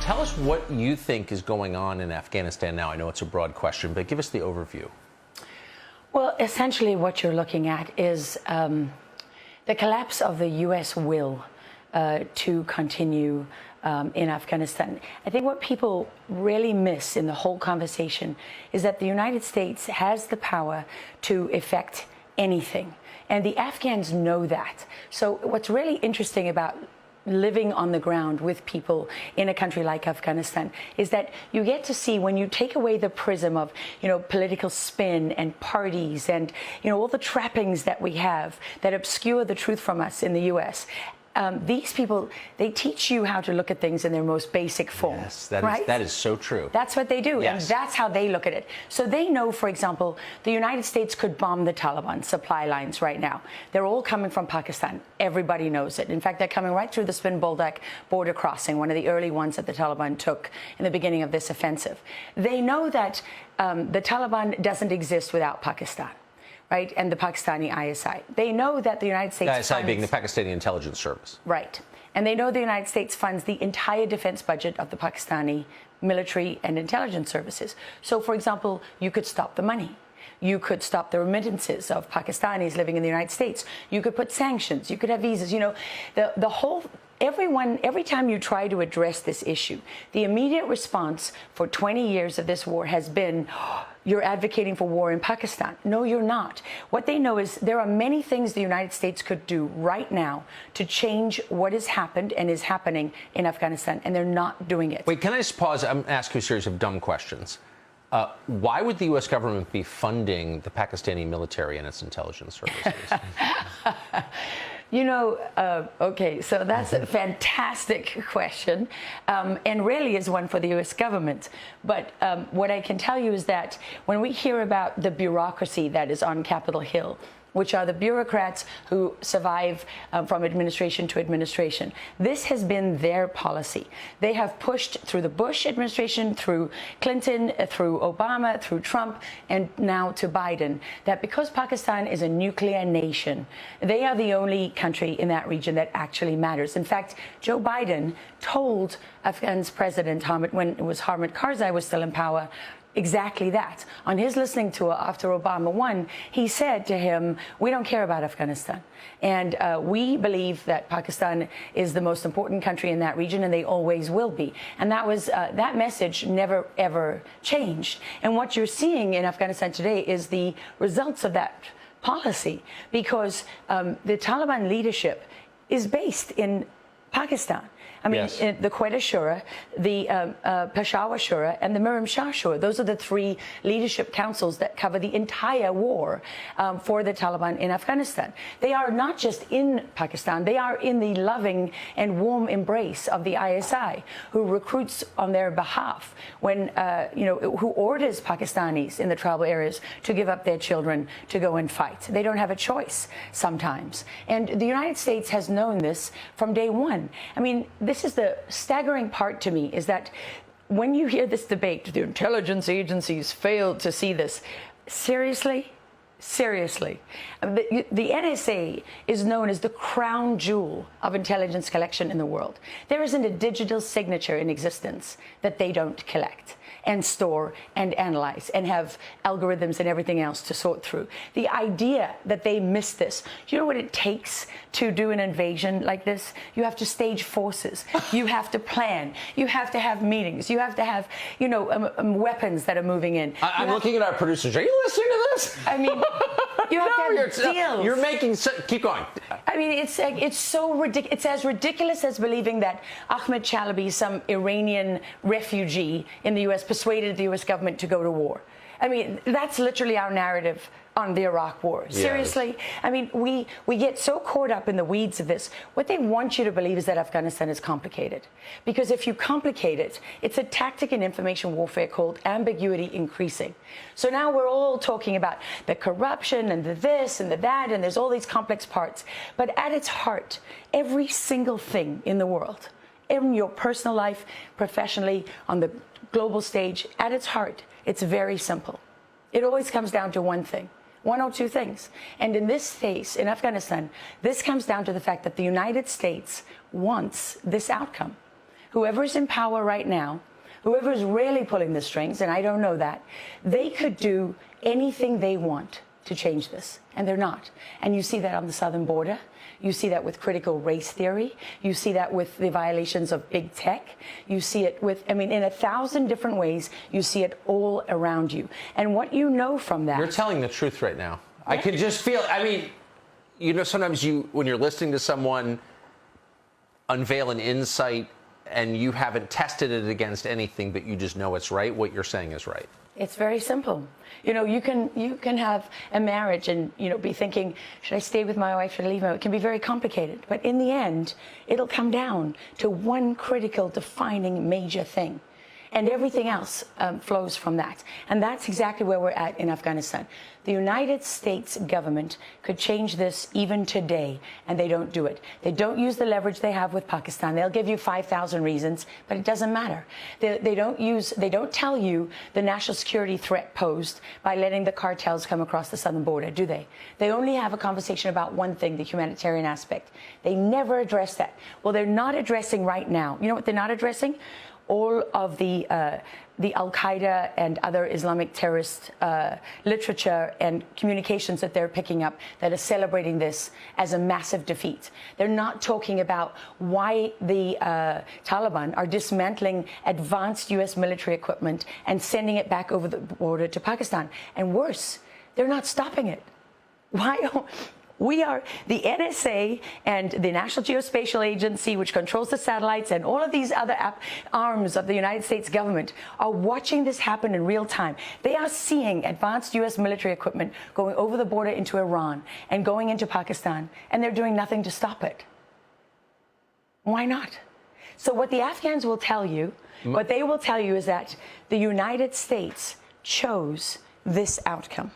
Tell us what you think is going on in Afghanistan now. I know it's a broad question, but give us the overview. Well, essentially what you're looking at is the collapse of the U.S. will to continue in Afghanistan. I think what people really miss in the whole conversation is that the United States has the power to effect anything. And the Afghans know that. So what's really interesting about living on the ground with people in a country like Afghanistan is that you get to see, when you take away the prism of, political spin and parties and, all the trappings that we have that obscure the truth from us in the U.S., these people, they teach you how to look at things in their most basic form. Yes, right? that is so true. That's what they do, yes. And that's how they look at it. So they know, for example, the United States could bomb the Taliban supply lines right now. They're all coming from Pakistan. Everybody knows it. In fact, they're coming right through the Spin Boldak border crossing, one of the early ones that the Taliban took in the beginning of this offensive. They know that the Taliban doesn't exist without Pakistan. Right, and the Pakistani ISI. They know that the United States ISI being the Pakistani Intelligence Service. Right. And they know the United States funds the entire defense budget of the Pakistani military and intelligence services. So, for example, you could stop the money. You could stop the remittances of Pakistanis living in the United States. You could put sanctions. You could have visas. The whole... Every time you try to address this issue, the immediate response for 20 years of this war has been, you're advocating for war in Pakistan. No, you're not. What they know is there are many things the United States could do right now to change what has happened and is happening in Afghanistan, and they're not doing it. Wait, can I just pause? I'm asking a series of dumb questions. Why would the U.S. government be funding the Pakistani military and its intelligence services? Okay, so that's a fantastic question, and really is one for the U.S. government. But what I can tell you is that when we hear about the bureaucracy that is on Capitol Hill, which are the bureaucrats who survive from administration to administration. This has been their policy. They have pushed through the Bush administration, through Clinton, through Obama, through Trump, and now to Biden, that because Pakistan is a nuclear nation, they are the only country in that region that actually matters. In fact, Joe Biden told Afghan's president, when it was Hamid Karzai was still in power, exactly that. On his listening tour after Obama won, he said to him, we don't care about Afghanistan. And we believe that Pakistan is the most important country in that region, and they always will be. And that was that message never, ever changed. And what you're seeing in Afghanistan today is the results of that policy, because the Taliban leadership is based in Pakistan. I mean, yes. The Quetta Shura, the Peshawar Shura, and the Miram Shah Shura. Those are the three leadership councils that cover the entire war for the Taliban in Afghanistan. They are not just in Pakistan, they are in the loving and warm embrace of the ISI, who recruits on their behalf when, who orders Pakistanis in the tribal areas to give up their children to go and fight. They don't have a choice sometimes. And the United States has known this from day one. I mean, this is the staggering part to me, is that when you hear this debate, the intelligence agencies failed to see this. Seriously? The NSA is known as the crown jewel of intelligence collection in the world. There isn't a digital signature in existence that they don't collect and store and analyze and have algorithms and everything else to sort through. The idea that they missed this, do you know what it takes to do an invasion like this? You have to stage forces. You have to plan. You have to have meetings. You have to have, weapons that are moving in. I'm looking at our producers. Are you listening to this? I mean, you have to have deals. You're making... Keep going. I mean, it's so ridiculous. It's as ridiculous as believing that Ahmed Chalabi, some Iranian refugee in the U.S., persuaded the U.S. government to go to war. I mean, that's literally our narrative on the Iraq war. Yes. Seriously? I mean, we get so caught up in the weeds of this. What they want you to believe is that Afghanistan is complicated. Because if you complicate it, it's a tactic in information warfare called ambiguity increasing. So now we're all talking about the corruption and the this and the that, and there's all these complex parts. But at its heart, every single thing in the world, in your personal life, professionally, on the global stage, at its heart, it's very simple. It always comes down to one thing. One or two things. And in this case, in Afghanistan, this comes down to the fact that the United States wants this outcome. whoever's in power right now, whoever's really pulling the strings, and I don't know that, they could do anything they want to change this, and they're not. And you see that on the southern border. You see that with critical race theory. You see that with the violations of big tech. You see it with, I mean, in 1,000 different ways, you see it all around you. And what you know from that... You're telling the truth right now. Yeah. I can just feel, I mean, you know, sometimes when you're listening to someone unveil an insight and you haven't tested it against anything, but you just know it's right, what you're saying is right. It's very simple. You know, you can have a marriage and, you know, be thinking, should I stay with my wife, should I leave her? It can be very complicated. But in the end, it'll come down to one critical, defining, major thing. And everything else flows from that. And that's exactly where we're at in Afghanistan. The United States government could change this even today, and they don't do it. They don't use the leverage they have with Pakistan. They'll give you 5,000 reasons, but it doesn't matter. They don't tell you the national security threat posed by letting the cartels come across the southern border, do they? They only have a conversation about one thing, the humanitarian aspect. They never address that. Well, they're not addressing right now. You know what they're not addressing? All of the Al-Qaeda and other Islamic terrorist literature and communications that they're picking up that are celebrating this as a massive defeat. They're not talking about why the Taliban are dismantling advanced U.S. military equipment and sending it back over the border to Pakistan. And worse, they're not stopping it. Why? We are, the NSA and the National Geospatial Agency, which controls the satellites, and all of these other arms of the United States government are watching this happen in real time. They are seeing advanced U.S. military equipment going over the border into Iran and going into Pakistan, and they're doing nothing to stop it. Why not? So what the Afghans will tell you, what they will tell you is that the United States chose this outcome.